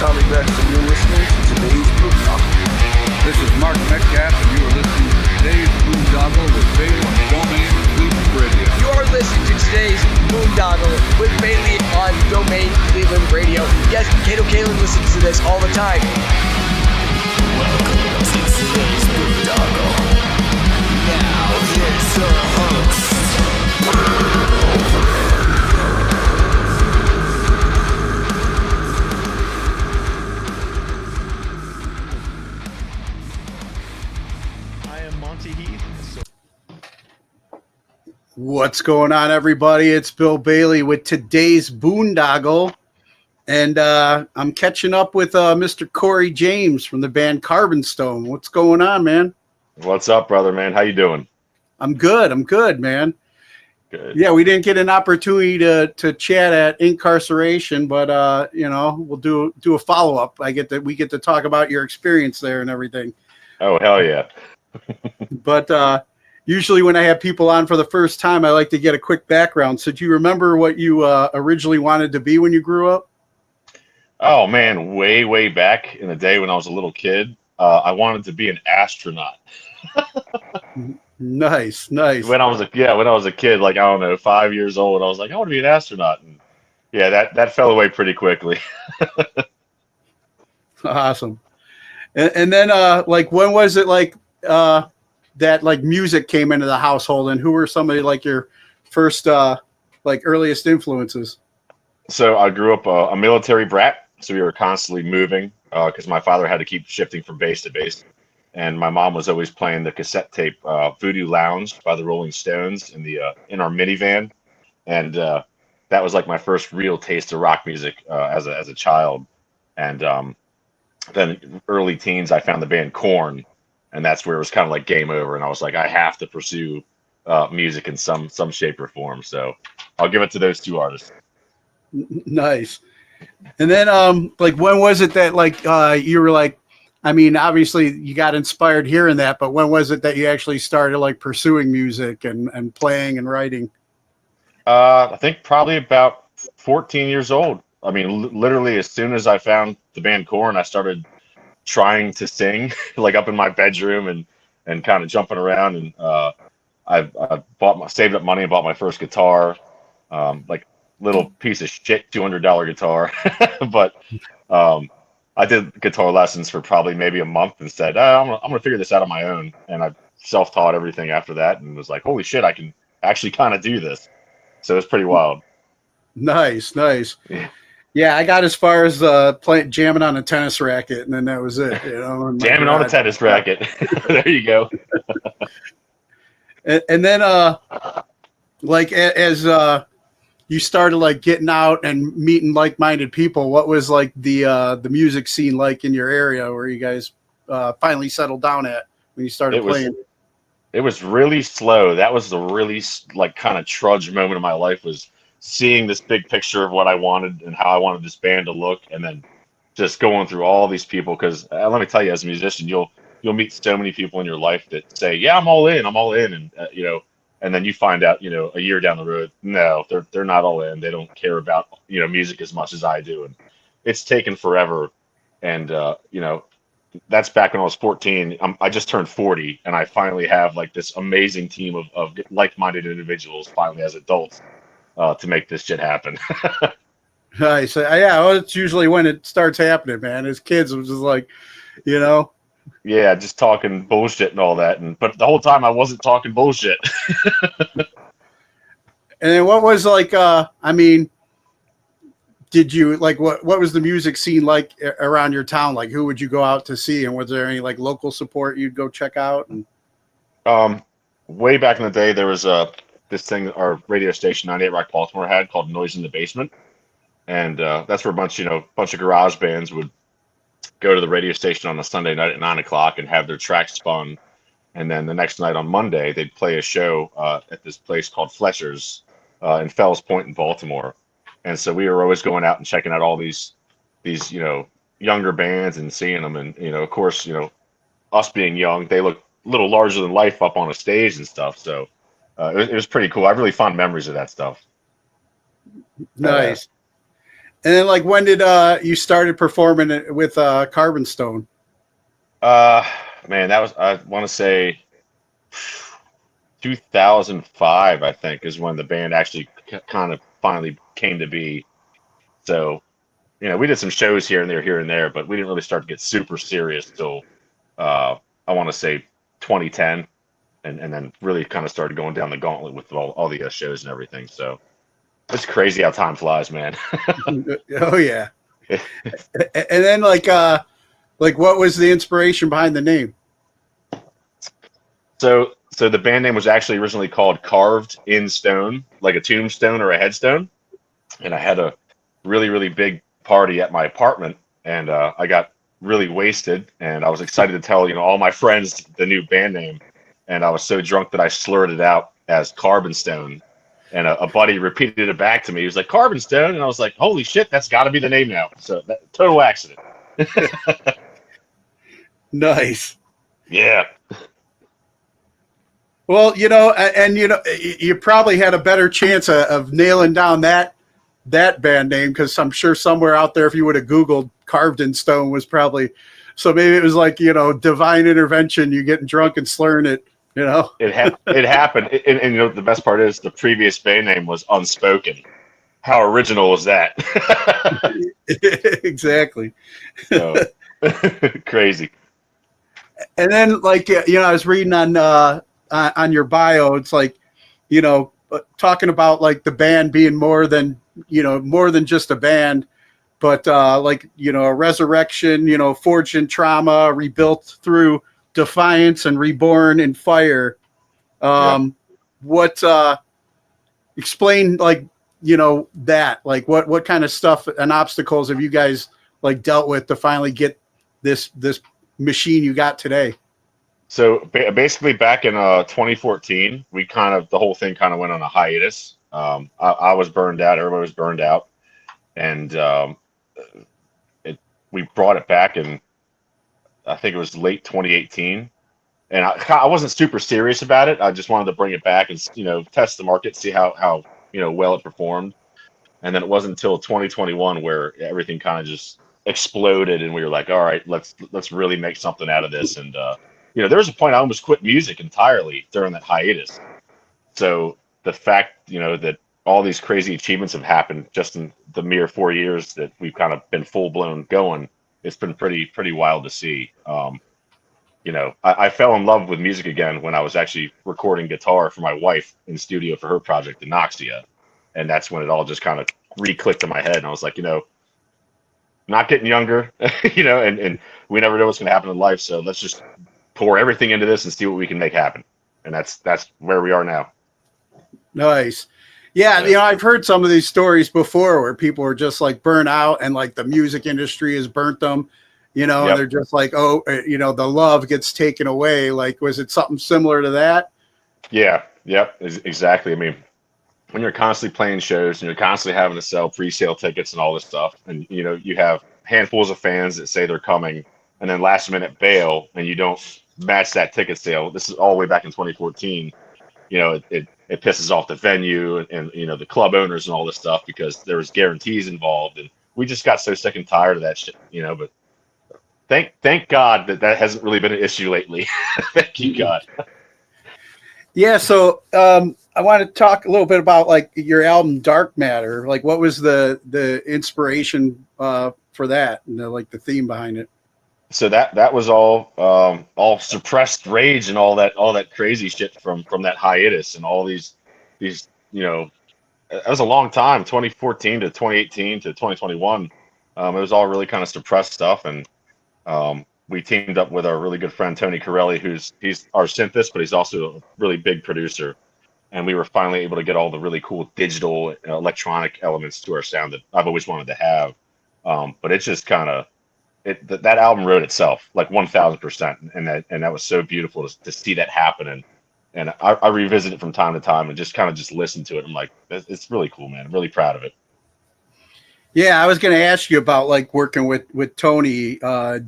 Tommy Best, and you're listening to today's Boondoggle. This is Mark Metcalf, and you are listening to today's Boondoggle with Bailey on Domain Cleveland Radio. You are listening to today's Boondoggle with Bailey on Domain Cleveland Radio. Yes, Kato Kalin listens to this all the time. Welcome to today's Boondoggle. Now here's your host. What's going on, everybody? It's Bill Bailey with today's Boondoggle, and I'm catching up with Mr. Corey James from the band Carbonstone. What's going on, man? What's up, brother, man? How you doing? I'm good, man. Good. Yeah, we didn't get an opportunity to chat at Inkcarceration, but we'll do a follow up. We get to talk about your experience there and everything. Oh, hell yeah! But usually when I have people on for the first time, I like to get a quick background. So do you remember what you originally wanted to be when you grew up? Oh, man, way back in the day when I was a little kid, I wanted to be an astronaut. Nice. When I was a kid, like, I don't know, 5 years old, I was like, I want to be an astronaut. And yeah, that fell away pretty quickly. Awesome. And then when was it that like music came into the household, and who were some of like your first earliest influences? So I grew up a military brat, so we were constantly moving because my father had to keep shifting from base to base, and my mom was always playing the cassette tape Voodoo Lounge by the Rolling Stones in our minivan, and that was like my first real taste of rock music as a child. And then early teens, I found the band Korn. And that's where it was kind of like game over. And I was like, I have to pursue music in some shape or form. So I'll give it to those two artists. Nice. And then when was it that you were like, I mean, obviously you got inspired hearing that, but when was it that you actually started like pursuing music and playing and writing? I think probably about 14 years old. I mean, literally as soon as I found the band Korn, I started trying to sing like up in my bedroom and kind of jumping around, and I saved up money and bought my first guitar, like little piece of shit $200 guitar. But I did guitar lessons for probably maybe a month and said, I'm gonna figure this out on my own, and I self-taught everything after that and was like, holy shit, I can actually kind of do this. So it's pretty wild. Nice. Yeah, I got as far as jamming on a tennis racket, and then that was it. Jamming on a tennis racket. There you go. and then, as you started like getting out and meeting like-minded people, what was like the music scene like in your area where you guys finally settled down at when you started playing? It was really slow. That was the really like kind of trudge moment of my life, was seeing this big picture of what I wanted and how I wanted this band to look, and then just going through all these people. Because let me tell you, as a musician, you'll meet so many people in your life that say, "Yeah, I'm all in," and and then you find out, a year down the road, no, they're not all in. They don't care about music as much as I do, and it's taken forever. And that's back when I was 14. I just turned 40, and I finally have like this amazing team of like-minded individuals finally as adults. To make this shit happen. Nice. Yeah, well, it's usually when it starts happening, man. As kids, it was just like, Yeah, just talking bullshit and all that. But the whole time I wasn't talking bullshit. And then what was did you what was the music scene like around your town? Like, who would you go out to see? And was there any like local support you'd go check out? And way back in the day, there was this thing our radio station 98 Rock Baltimore had called Noise in the Basement, and that's where a bunch of garage bands would go to the radio station on a Sunday night at 9:00 and have their tracks spun, and then the next night on Monday they'd play a show at this place called Fletcher's in Fells Point in Baltimore. And so we were always going out and checking out all these younger bands and seeing them, and of course us being young, they look a little larger than life up on a stage and stuff. So it was pretty cool. I have really fond memories of that stuff. Nice. And then, like, when did you started performing it with Carbonstone? Man, that was, I want to say 2005, I think, is when the band actually kind of finally came to be. So, we did some shows here and there, but we didn't really start to get super serious till I want to say 2010, and then really kind of started going down the gauntlet with all the shows and everything. So it's crazy how time flies, man. Oh yeah. And then like what was the inspiration behind the name? So the band name was actually originally called Carved in Stone, like a tombstone or a headstone. And I had a really, really big party at my apartment, and I got really wasted, and I was excited to tell all my friends the new band name, and I was so drunk that I slurred it out as Carbonstone, and a buddy repeated it back to me. He was like, Carbonstone, and I was like, holy shit, that's got to be the name now. So total accident. Nice. Yeah. Well, and you probably had a better chance of nailing down that band name, because I'm sure somewhere out there, if you would have Googled Carved in Stone, was probably, so maybe it was like, divine intervention, you getting drunk and slurring it, It happened. And the best part is the previous band name was Unspoken. How original was that? Exactly. So, crazy. And then, like, I was reading on your bio, it's like, talking about like the band being more than just a band, but like, a resurrection, forged in trauma, rebuilt through defiance, and reborn in fire. What explain, like, that, like, what kind of stuff and obstacles have you guys like dealt with to finally get this machine you got today? So basically, back in 2014, the whole thing kind of went on a hiatus. I was burned out. Everybody was burned out, and we brought it back in, I think it was late 2018. And I wasn't super serious about it. I just wanted to bring it back and test the market, see how well it performed. And then it wasn't until 2021 where everything kind of just exploded, and we were like, all right, let's really make something out of this. And there was a point I almost quit music entirely during that hiatus. So the fact, that all these crazy achievements have happened just in the mere 4 years that we've kind of been full blown going, it's been pretty wild to see. I fell in love with music again when I was actually recording guitar for my wife in the studio for her project, Anoxia. And that's when it all just kind of re-clicked in my head. And I was like, not getting younger, and we never know what's going to happen in life. So let's just pour everything into this and see what we can make happen. And that's where we are now. Nice. Yeah. I've heard some of these stories before where people are just like burnt out, and like the music industry has burnt them, and they're just like, oh, the love gets taken away. Like, was it something similar to that? Yeah. Yep. Exactly. I mean, when you're constantly playing shows and you're constantly having to sell pre-sale tickets and all this stuff, and you have handfuls of fans that say they're coming, and then last minute bail, and you don't match that ticket sale. This is all the way back in 2014. It pisses off the venue and the club owners and all this stuff, because there was guarantees involved, and we just got so sick and tired of that shit. But thank God that hasn't really been an issue lately. Thank you, God. Yeah. So I want to talk a little bit about like your album Dark Matter. Like, what was the inspiration for that, and like the theme behind it? So that was all suppressed rage and all that crazy shit from that hiatus, and all these it was a long time, 2014 to 2018 to 2021. It was all really kind of suppressed stuff, and we teamed up with our really good friend Tony Corelli, he's our synthist, but he's also a really big producer. And we were finally able to get all the really cool digital electronic elements to our sound that I've always wanted to have. But it's just kind of that album wrote itself like 1,000%, and that was so beautiful to see that happen. And I revisit it from time to time and just listen to it. I'm like, it's really cool, man. I'm really proud of it. Yeah, I was going to ask you about like working with Tony,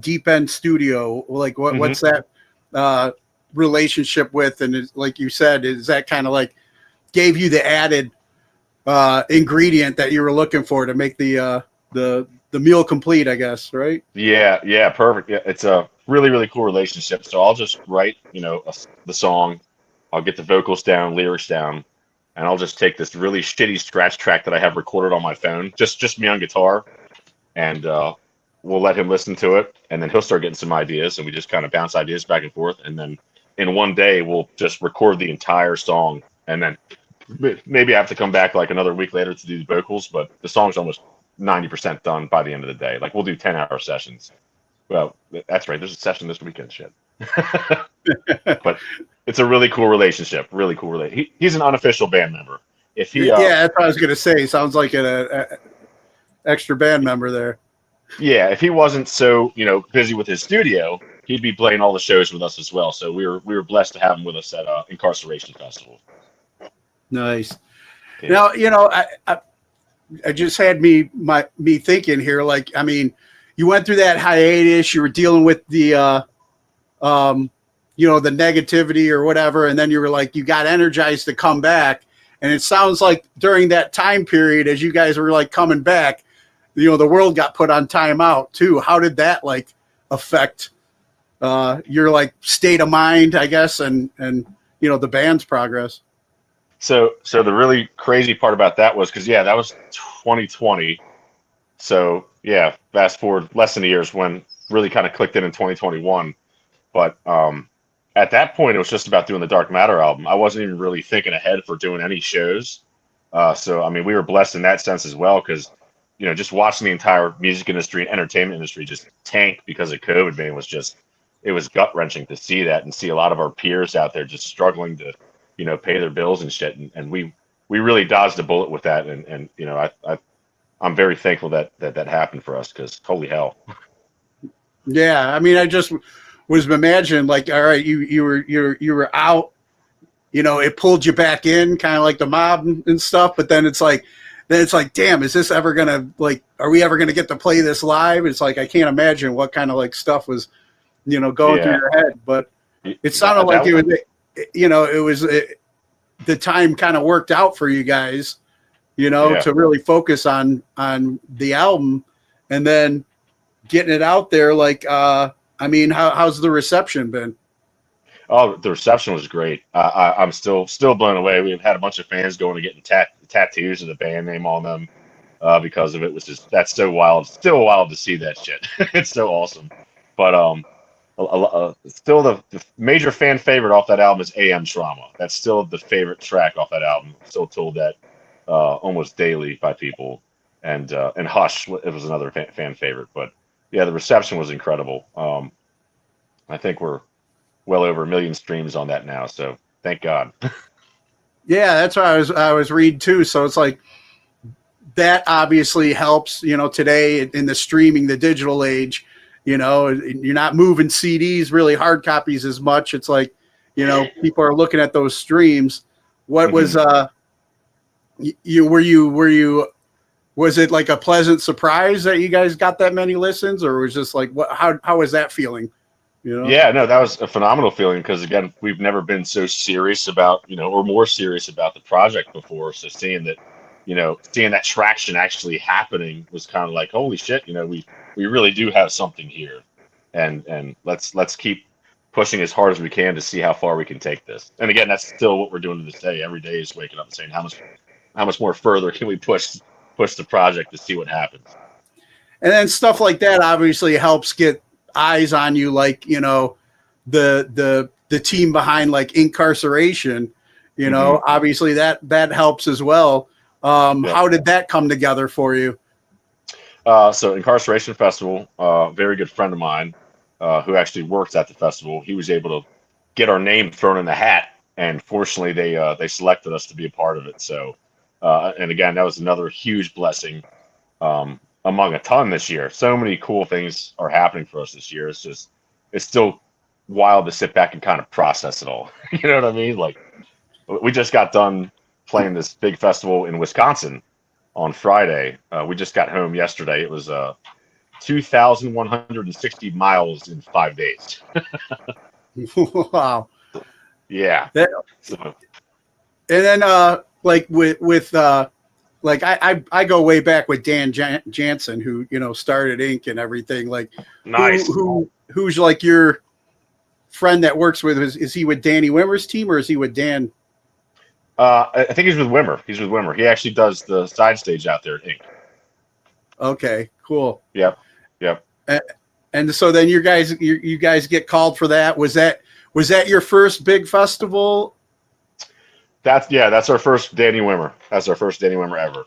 Deep End Studio. Like, what's that relationship with? And like you said, is that kind of like gave you the added ingredient that you were looking for to make the the meal complete, I guess, right? Yeah, perfect. Yeah, it's a really, really cool relationship. So I'll just write, the song, I'll get the vocals down, lyrics down, and I'll just take this really shitty scratch track that I have recorded on my phone, just me on guitar, and we'll let him listen to it, and then he'll start getting some ideas, and we just kind of bounce ideas back and forth, and then in one day we'll just record the entire song, and then maybe I have to come back like another week later to do the vocals, but the song's almost 90% done by the end of the day. Like we'll do 10-hour sessions. Well, that's right. There's a session this weekend. Shit. But it's a really cool relationship. Really cool he's an unofficial band member. If he, Yeah, that's what I was gonna say. Sounds like an extra band member there. yeah, if he wasn't so busy with his studio, he'd be playing all the shows with us as well. So we were blessed to have him with us at Inkcarceration Festival. Nice. Yeah. Now, I just had me thinking here. Like, I mean, you went through that hiatus. You were dealing with the the negativity or whatever, and then you were like, you got energized to come back. And it sounds like during that time period, as you guys were like coming back, the world got put on timeout too. How did that like affect your like state of mind, I guess, and the band's progress? So the really crazy part about that was because that was 2020. So yeah, fast forward less than a year is when really kind of clicked in 2021. But at that point, it was just about doing the Dark Matter album. I wasn't even really thinking ahead for doing any shows. So I mean, we were blessed in that sense as well because just watching the entire music industry and entertainment industry just tank because of COVID, man, it was gut wrenching to see that and see a lot of our peers out there just struggling to pay their bills and shit. And we really dodged a bullet with that. And I'm very thankful that happened for us because holy hell. Yeah. I mean, I just was imagining like, all right, you were out, it pulled you back in kind of like the mob and stuff. But then it's like, damn, is this ever going to like, are we ever going to get to play this live? It's like, I can't imagine what kind of like stuff was, going through your head, but it sounded like it was, the time kind of worked out for you guys, to really focus on the album and then getting it out there. Like, I mean, how's the reception been? Oh, the reception was great. I'm still blown away. We've had a bunch of fans going and getting tattoos of the band name on them because of it. Was just that's so wild. Still wild to see that shit. It's so awesome. But still the major fan favorite off that album is AM Trauma. That's still the favorite track off that album. Still told that almost daily by people. And Hush, it was another fan favorite. But yeah, the reception was incredible. I think we're well over 1 million streams on that now. So thank God. Yeah, that's what I was reading too. So it's like that obviously helps, today in the streaming, the digital age. You're not moving CDs, really hard copies as much. It's like, people are looking at those streams. What was was it like a pleasant surprise that you guys got that many listens, or was just like how was that feeling? Yeah, no, that was a phenomenal feeling because again, we've never been so serious about, or more serious about the project before. So seeing that traction actually happening was kind of like, holy shit, we really do have something here, and let's keep pushing as hard as we can to see how far we can take this. And again, that's still what we're doing to this day. Every day is waking up and saying how much more further can we push the project to see what happens. And then stuff like that obviously helps get eyes on you, like the team behind like Inkcarceration. Obviously that helps as well. How did that come together for you? So Inkcarceration Festival, a very good friend of mine who actually works at the festival, he was able to get our name thrown in the hat, and fortunately they selected us to be a part of it. So and again, that was another huge blessing among a ton this year. So many cool things are happening for us this year. It's still wild to sit back and kind of process it all. You know what I mean? Like we just got done playing this big festival in Wisconsin on Friday. We just got home yesterday. It was 2,160 miles in 5 days. Wow. Yeah. And then like with like I go way back with Dan Jansen, who started Ink and everything. Like, Nice. who's like your friend that works with? Is he with Danny Wimmer's team, or is he with Dan? I think he's with Wimmer. He's with Wimmer. He actually does the side stage out there at Ink. Okay, cool. Yep. And so then you guys get called for that. Was that your first big festival? That's our first Danny Wimmer. That's our first Danny Wimmer ever.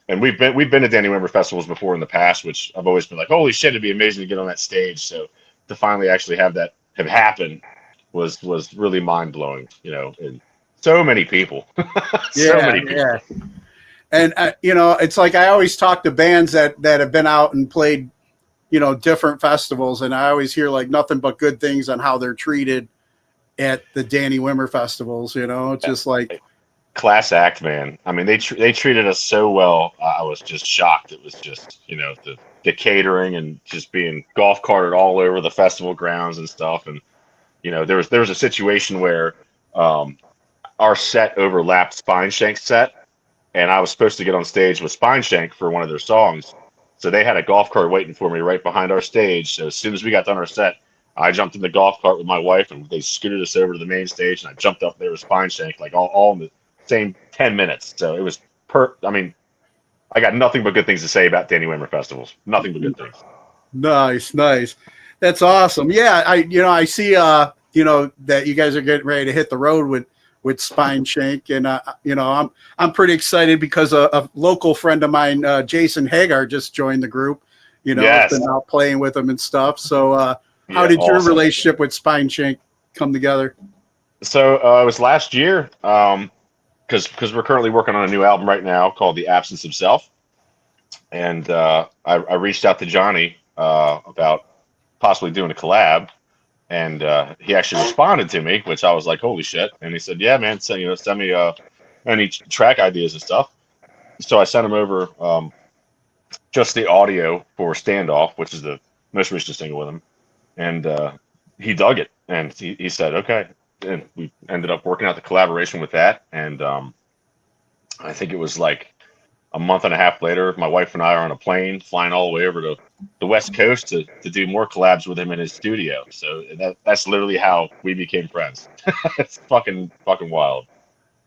And we've been to Danny Wimmer festivals before in the past, which I've always been like, holy shit, it'd be amazing to get on that stage. So to finally actually have that have happen was really mind blowing. And so many people. Many people. Yeah. And it's like I always talk to bands that have been out and played, different festivals, and I always hear like nothing but good things on how they're treated at the Danny Wimmer festivals. Just like class act, man. I mean, they treated us so well. I was just shocked. It was just the catering and just being golf carted all over the festival grounds and stuff. And there was a situation where our set overlapped Spineshank's set, and I was supposed to get on stage with Spineshank for one of their songs. So they had a golf cart waiting for me right behind our stage. So as soon as we got done our set, I jumped in the golf cart with my wife, and they scooted us over to the main stage, and I jumped up there with Spineshank, like all in the same 10 minutes. So it was I mean, I got nothing but good things to say about Danny Wimmer festivals. Nothing but good things. Nice. That's awesome. Yeah, I see that you guys are getting ready to hit the road with Spineshank, and I'm pretty excited because a local friend of mine, Jason Hagar, just joined the group. Yes. Has been out playing with him and stuff. So how did your relationship with Spineshank come together? So it was last year, because we're currently working on a new album right now called The Absence of Self, and I reached out to Johnny about possibly doing a collab. And he actually responded to me, which I was like, holy shit. And he said, yeah, man, send me any track ideas and stuff. So I sent him over just the audio for Standoff, which is the most recent single with him. And he dug it. And he said, okay. And we ended up working out the collaboration with that. And I think it was like a month and a half later, my wife and I are on a plane flying all the way over to the West Coast to do more collabs with him in his studio. So that's literally how we became friends. It's fucking wild.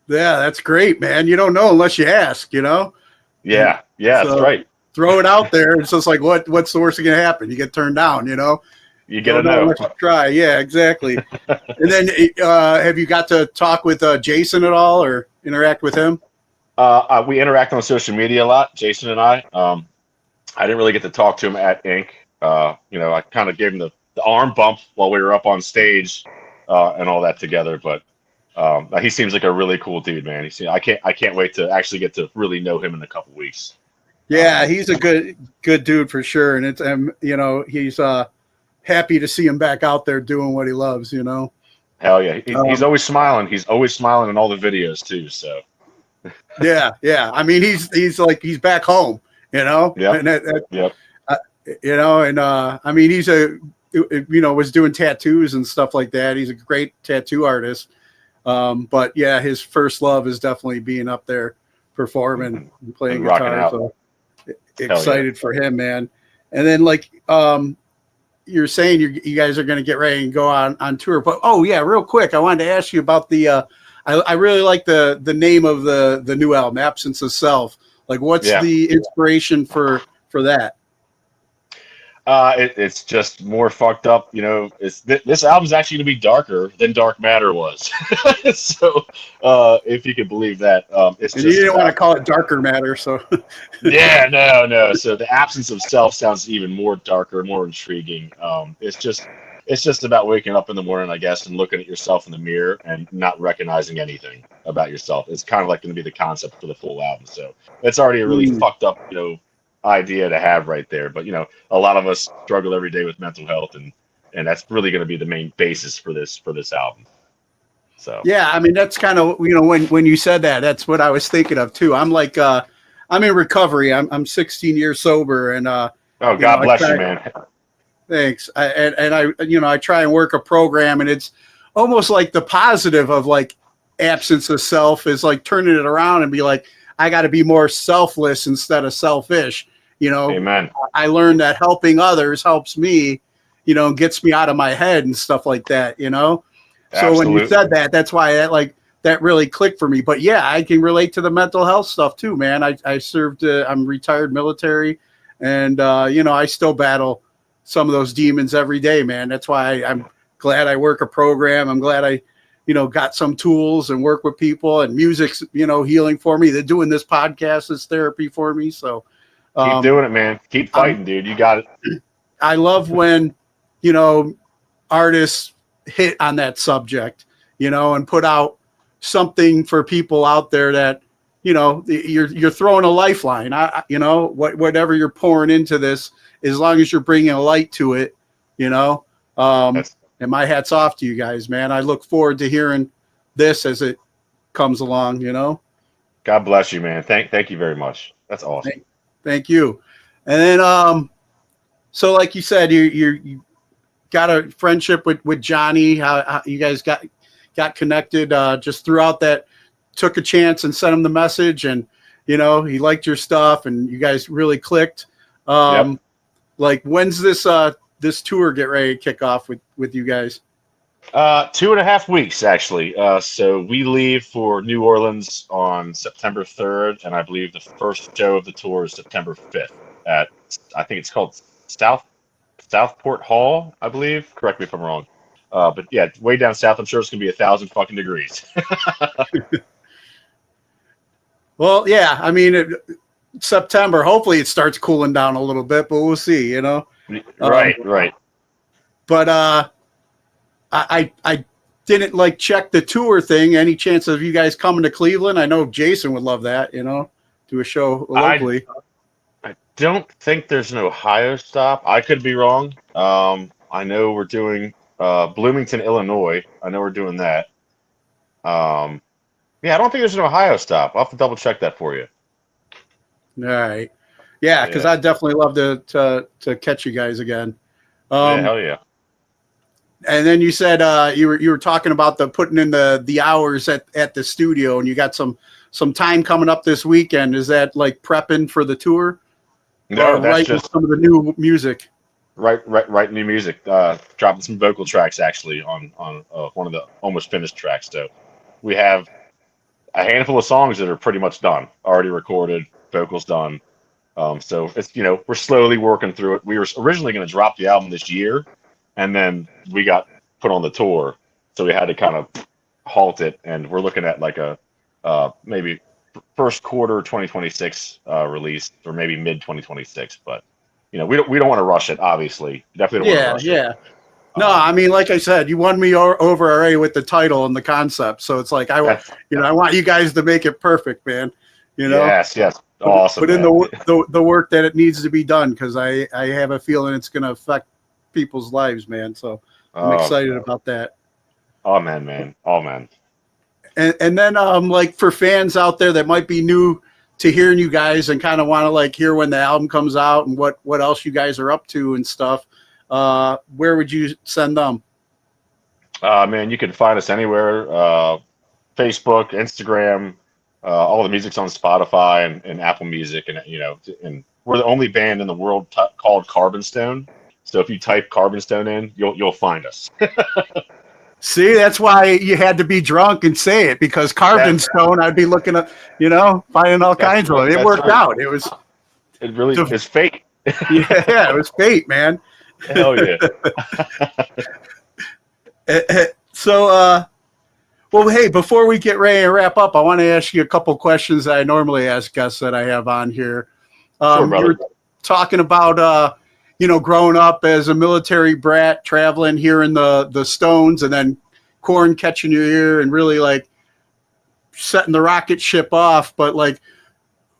Yeah, that's great, man. You don't know unless you ask, Yeah, so that's right. Throw it out there. It's just like, what's the worst that can happen? You get turned down, You get to know. Let's try. Yeah, exactly. And then have you got to talk with Jason at all or interact with him? We interact on social media a lot, Jason and I. I didn't really get to talk to him at Ink. I kind of gave him the arm bump while we were up on stage and all that together. But he seems like a really cool dude, man. I can't wait to actually get to really know him in a couple weeks. Yeah, he's a good dude for sure, and it's he's happy to see him back out there doing what he loves. Hell yeah, he's always smiling. He's always smiling in all the videos too. So. Yeah. I mean, he's like he's back home, Yeah. Yep. I mean, he's was doing tattoos and stuff like that. He's a great tattoo artist. But yeah, his first love is definitely being up there performing and playing and guitar. So excited for him, man. And then you're saying you guys are going to get ready and go on tour. But real quick, I wanted to ask you about the. I really like the name of the new album, Absence of Self. Like, what's the inspiration for that? It's just more fucked up. This album's actually going to be darker than Dark Matter was. So, if you could believe that, it's. And you didn't want to call it Darker Matter, so. Yeah, no. So the Absence of Self sounds even more darker, more intriguing. It's just about waking up in the morning, I guess, and looking at yourself in the mirror and not recognizing anything about yourself. It's kind of like going to be the concept for the full album. So it's already a really fucked up, idea to have right there. But, a lot of us struggle every day with mental health, and that's really going to be the main basis for this album. So yeah, I mean, that's kind of when you said that, that's what I was thinking of too. I'm like, I'm in recovery. I'm 16 years sober, and God bless you, man. Thanks. I try and work a program, and it's almost like the positive of like absence of self is like turning it around and be like, I got to be more selfless instead of selfish. You know, Amen. I learned that helping others helps me, you know, gets me out of my head and stuff like that, you know? So when you Absolutely. said that, that's why that really clicked for me. But yeah, I can relate to the mental health stuff too, man. I served, I'm retired military, and, you know, I still battle some of those demons every day, man. That's why I'm glad I work a program. I'm glad I, you know, got some tools and work with people, and music's, you know, healing for me. They're doing this podcast is therapy for me. So, Keep doing it, man. Keep fighting, dude. You got it. I love when, you know, artists hit on that subject, you know, and put out something for people out there that, you know, you're throwing a lifeline. You know, whatever you're pouring into this, as long as you're bringing a light to it, you know. And my hat's off to you guys, man. I look forward to hearing this as it comes along, you know. God bless you, man. Thank you very much. That's awesome. Thank you. And then, so like you said, you got a friendship with Johnny. How you guys got connected just throughout that? Took a chance and sent him the message, and you know he liked your stuff, and you guys really clicked. Yep. Like when's this tour get ready to kick off with you guys? 2.5 weeks actually. So we leave for New Orleans on September 3rd, and I believe the first show of the tour is September 5th at, I think it's called Southport Hall, I believe. Correct me if I'm wrong. But yeah, way down south. I'm sure it's gonna be 1,000 fucking degrees. Well, yeah. I mean, September. Hopefully, it starts cooling down a little bit, but we'll see. You know. Right. But I didn't like check the tour thing. Any chance of you guys coming to Cleveland? I know Jason would love that. You know, do a show locally. I don't think there's an Ohio stop. I could be wrong. I know we're doing Bloomington, Illinois. I know we're doing that. Yeah, I don't think there's an Ohio stop. I'll have to double check that for you. All right. Yeah, because I'd definitely love to catch you guys again. Yeah, hell yeah. And then you said you were talking about the putting in the hours at the studio, and you got some time coming up this weekend. Is that like prepping for the tour? No, or that's just some of the new music. Right, new music. Dropping some vocal tracks actually on one of the almost finished tracks. So we have a handful of songs that are pretty much done, already recorded, vocals done. So it's, you know, we're slowly working through it. We were originally going to drop the album this year, and then we got put on the tour, so we had to kind of halt it. And we're looking at like a maybe first quarter 2026 release, or maybe mid 2026. But you know, we don't want to rush it. Obviously, definitely don't want to rush it. No, I mean, like I said, you won me over already with the title and the concept. So it's like I want you guys to make it perfect, man. You know. Yes. Awesome. Put in the work that it needs to be done, because I have a feeling it's going to affect people's lives, man. So I'm excited about that. Oh man. And then like for fans out there that might be new to hearing you guys and kind of want to like hear when the album comes out and what else you guys are up to and stuff, where would you send them? Man, you can find us anywhere. Facebook, Instagram, all the music's on Spotify and Apple Music, and you know, and we're the only band in the world called Carbonstone. So if you type Carbonstone in, you'll find us. See, that's why you had to be drunk and say it, because Carbonstone, I'd be looking at, you know, finding all kinds of them. It worked out. It really is fate. Yeah, it was fate, man. Hell yeah. So, well, hey, before we get ready to wrap up, I want to ask you a couple questions that I normally ask guests that I have on here. Sure, brother. You were talking about, you know, growing up as a military brat, traveling, hearing the Stones, and then Korn catching your ear and really like setting the rocket ship off. But like,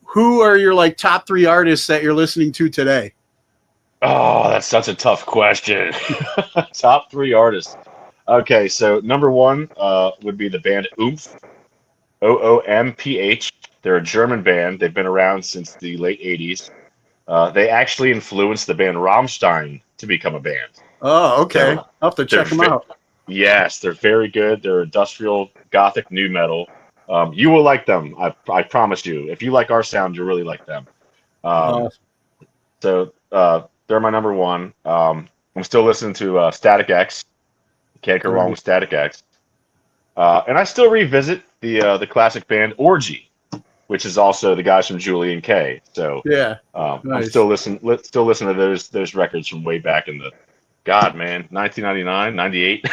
who are your like top 3 artists that you're listening to today? Oh, that's such a tough question. Top 3 artists. Okay, so number 1 would be the band Oomph, OOMPH. They're a German band. They've been around since the late 80s. They actually influenced the band Rammstein to become a band. Oh, okay. I'll have to check them out. Yes, they're very good. They're industrial gothic new metal. You will like them. I promise you. If you like our sound, you'll really like them. So they're my number one. I'm still listening to Static X. Can't go wrong with Static X. And I still revisit the classic band Orgy, which is also the guys from Julian K. So Yeah, I'm nice. still listening to those records from way back in the 1999, 98.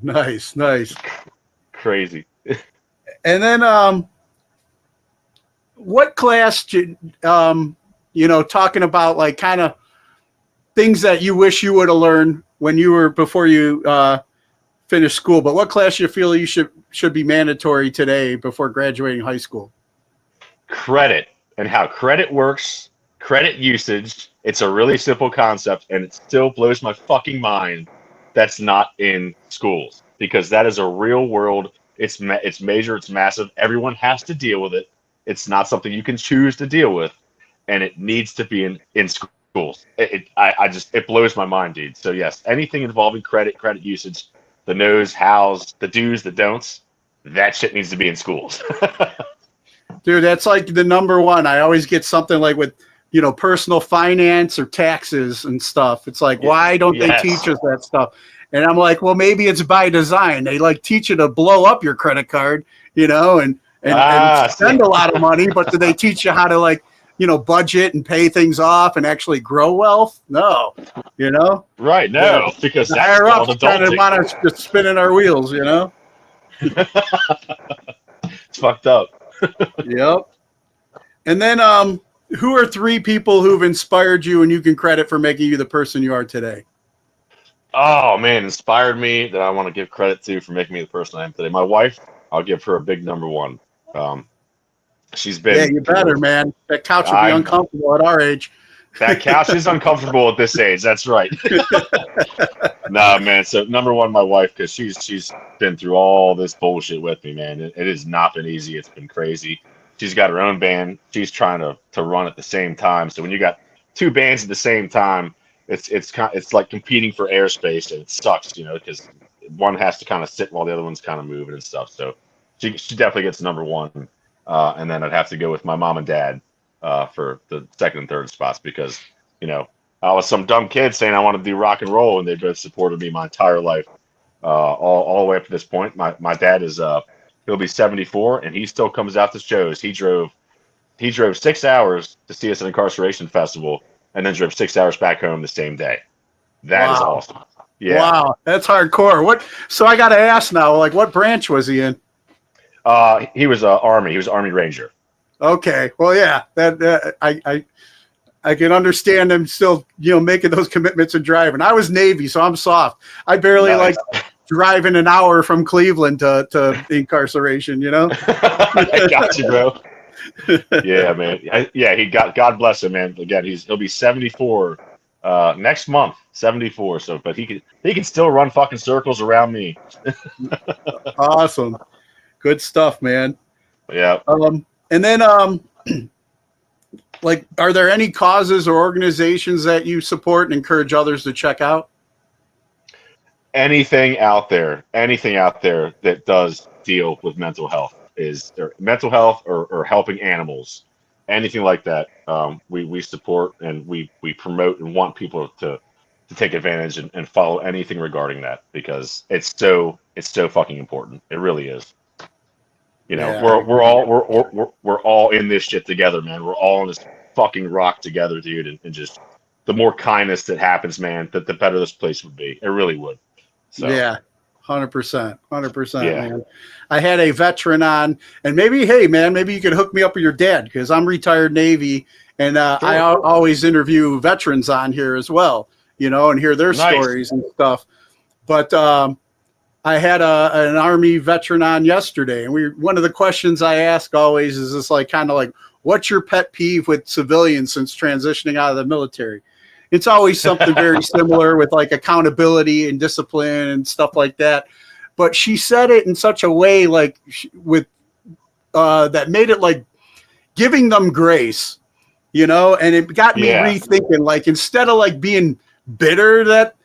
Nice. Crazy. And then what class talking about like kind of things that you wish you would have learned when you were before you finished school, but what class you feel you should be mandatory today before graduating high school? Credit and how credit works, credit usage. It's a really simple concept, and it still blows my fucking mind that's not in schools, because that is a real world. It's major, it's massive. Everyone has to deal with it. It's not something you can choose to deal with, and it needs to be in schools. It blows my mind, dude. So yes, anything involving credit usage, the no's, how's, the do's, the don'ts, that shit needs to be in schools. Dude, that's like the number one. I always get something like with, personal finance or taxes and stuff. It's like, why don't they teach us that stuff? And I'm like, well, maybe it's by design. They like teach you to blow up your credit card, and spend a lot of money, but do they teach you how to like, budget and pay things off and actually grow wealth? No, Right, no, because the that's higher all ups kind of want us just spinning our wheels, It's fucked up. Yep. And then who are three people who've inspired you and you can credit for making you the person you are today? Oh man, inspired me that I want to give credit to for making me the person I am today. My wife, I'll give her a big number one. She's been. Yeah, you better, man. That couch would be uncomfortable at our age. That couch is uncomfortable at this age. That's right. Nah, man. So number one, my wife, because she's been through all this bullshit with me, man. It has not been easy. It's been crazy. She's got her own band. She's trying to run at the same time. So when you got two bands at the same time, it's like competing for airspace, and it sucks, because one has to kind of sit while the other one's kind of moving and stuff. So she definitely gets number one. And then I'd have to go with my mom and dad for the second and third spots, because I was some dumb kid saying I wanted to do rock and roll, and they both supported me my entire life, all the way up to this point. My dad is he'll be 74, and he still comes out to shows. He drove 6 hours to see us at Inkcarceration Festival, and then drove 6 hours back home the same day. That is awesome. Yeah. Wow, that's hardcore. So I got to ask now, like, what branch was he in? He was Army. He was Army Ranger. Okay. Well, yeah, that I can understand him still, making those commitments and driving. I was Navy, so I'm soft. I barely like driving an hour from Cleveland to incarceration. I got you, bro. Yeah, man. God bless him, man. Again, he'll be 74 next month. 74. So, but he can still run fucking circles around me. Awesome. Good stuff, man. Yeah. And then, like, are there any causes or organizations that you support and encourage others to check out? Anything out there that does deal with mental health or helping animals, anything like that. We support and we promote and want people to take advantage and follow anything regarding that, because it's so fucking important. It really is. We're all in this shit together, man. We're all in this fucking rock together, dude. And just the more kindness that happens, man, the better this place would be. It really would. So. Yeah, 100%, Yeah. man. I had a veteran on, and maybe you could hook me up with your dad, because I'm retired Navy, and Sure. I always interview veterans on here as well, and hear their stories and stuff. But I had an Army veteran on yesterday, and one of the questions I ask always is this, like, kind of like, what's your pet peeve with civilians since transitioning out of the military? It's always something very similar with like accountability and discipline and stuff like that. But she said it in such a way, like, with that made it like giving them grace, and it got me rethinking, like, instead of like being bitter that,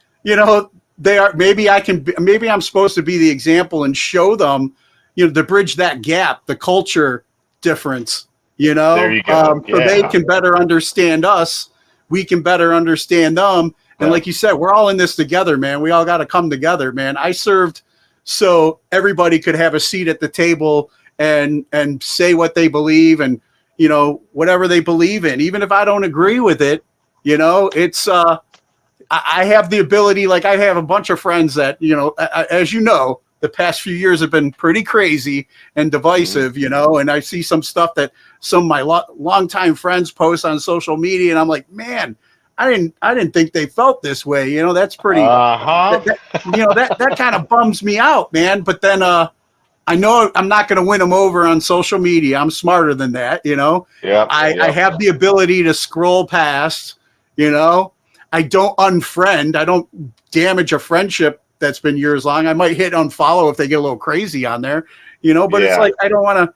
they are, maybe I'm supposed to be the example and show them, to bridge that gap, the culture difference, There you go. so they can better understand us. We can better understand them. And like you said, we're all in this together, man. We all got to come together, man. I served so everybody could have a seat at the table and say what they believe and, whatever they believe in, even if I don't agree with it, it's, I have the ability, like I have a bunch of friends that, as the past few years have been pretty crazy and divisive, and I see some stuff that some of my longtime friends post on social media, and I'm like, man, I didn't think they felt this way. That's pretty, that kind of bums me out, man. But then, I know I'm not going to win them over on social media. I'm smarter than that, I have the ability to scroll past, I don't unfriend. I don't damage a friendship that's been years long. I might hit unfollow if they get a little crazy on there, but it's like, I don't want to,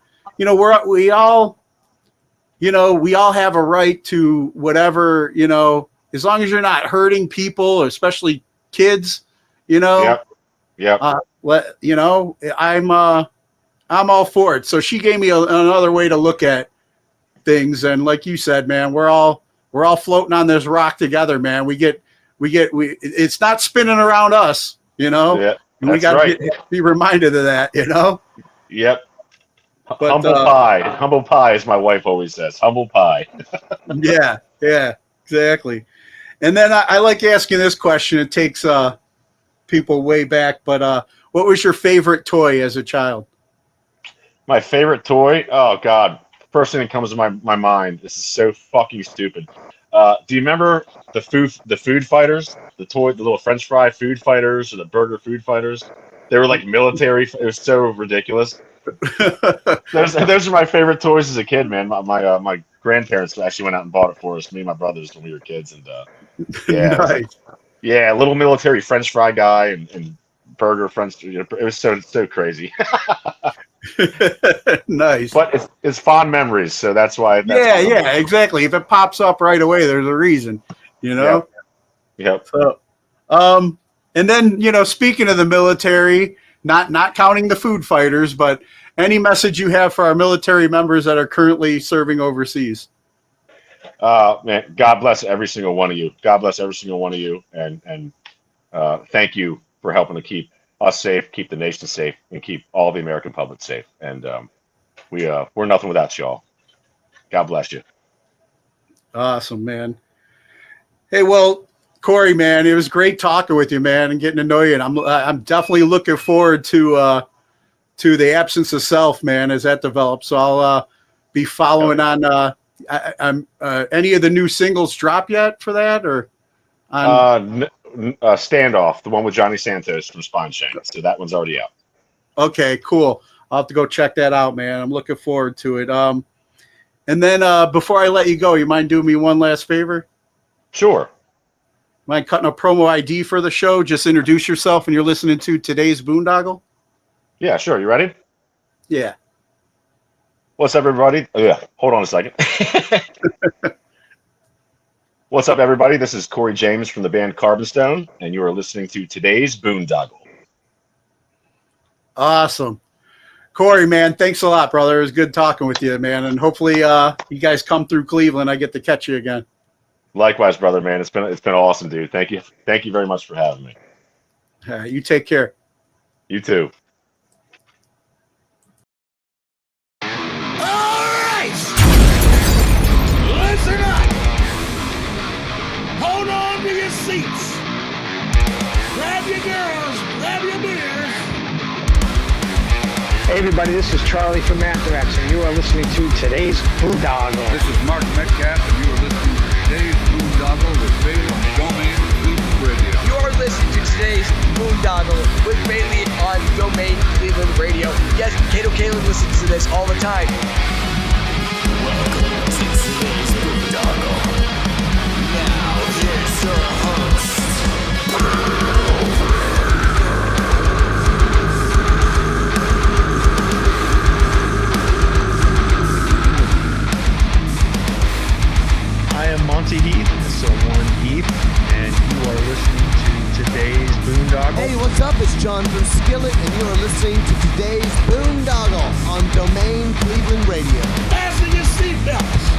we all have a right to whatever, as long as you're not hurting people, especially kids, I'm all for it. So she gave me another way to look at things. And like you said, man, we're all floating on this rock together, man. It's not spinning around us, Yeah, and we got to be reminded of that, Yep. But, humble pie, as my wife always says. Humble pie. yeah, exactly. And then I like asking this question. It takes people way back, but what was your favorite toy as a child? My favorite toy? Oh God! First thing that comes to my mind. This is so fucking stupid. Do you remember the food fighters? The little French fry food fighters or the burger food fighters? They were like military. It was so ridiculous. Those are my favorite toys as a kid, man. My grandparents actually went out and bought it for us, me and my brothers, when we were kids, and Nice. little military French fry guy and burger French. It was so crazy. Nice. But it's fond memories, so that's why. Exactly. If it pops up right away, there's a reason, Yep. So, and then speaking of the military, not counting the food fighters, but any message you have for our military members that are currently serving overseas? Man, God bless every single one of you. God bless every single one of you, and thank you for helping to keep us safe, keep the nation safe, and keep all the American public safe. And we're nothing without y'all. God bless you. Awesome, man. Hey, well, Corey, man, it was great talking with you, man, and getting to know you. And I'm definitely looking forward to the Absence of Self, man, as that develops. So I'll be following on. Any of the new singles drop yet for that, or on? Standoff, the one with Johnny Santos from Spineshank. So that one's already out. Okay, cool. I'll have to go check that out, man. I'm looking forward to it. And then before I let you go, you mind doing me one last favor? Sure. Mind cutting a promo ID for the show? Just introduce yourself, and you're listening to today's Boondoggle. Yeah, sure. You ready? Yeah. What's up, everybody? Hold on a second. What's up, everybody? This is Corey James from the band Carbonstone, and you are listening to today's Boondoggle. Awesome. Corey, man, thanks a lot, brother. It was good talking with you, man. And hopefully you guys come through Cleveland. I get to catch you again. Likewise, brother, man. It's been awesome, dude. Thank you very much for having me. All right, you take care. You too. Listen up! Hold on to your seats! Grab your girls, grab your beers! Hey everybody, this is Charlie from Anthrax, and you are listening to today's Boondoggle. This is Mark Metcalf, and you are listening to today's Boondoggle with Bailey on Domain Cleveland Radio. You are listening to today's Boondoggle with Bailey on Domain Cleveland Radio. Yes, Kato Kalin listens to this all the time. Welcome to today's Boondoggle. Now here's your host. I am Monty Heath, This is one Heath, and you are listening to today's Boondoggle. Hey, what's up? It's John from Skillet, and you are listening to today's Boondoggle on Domain Cleveland Radio. Fasten your seatbelts.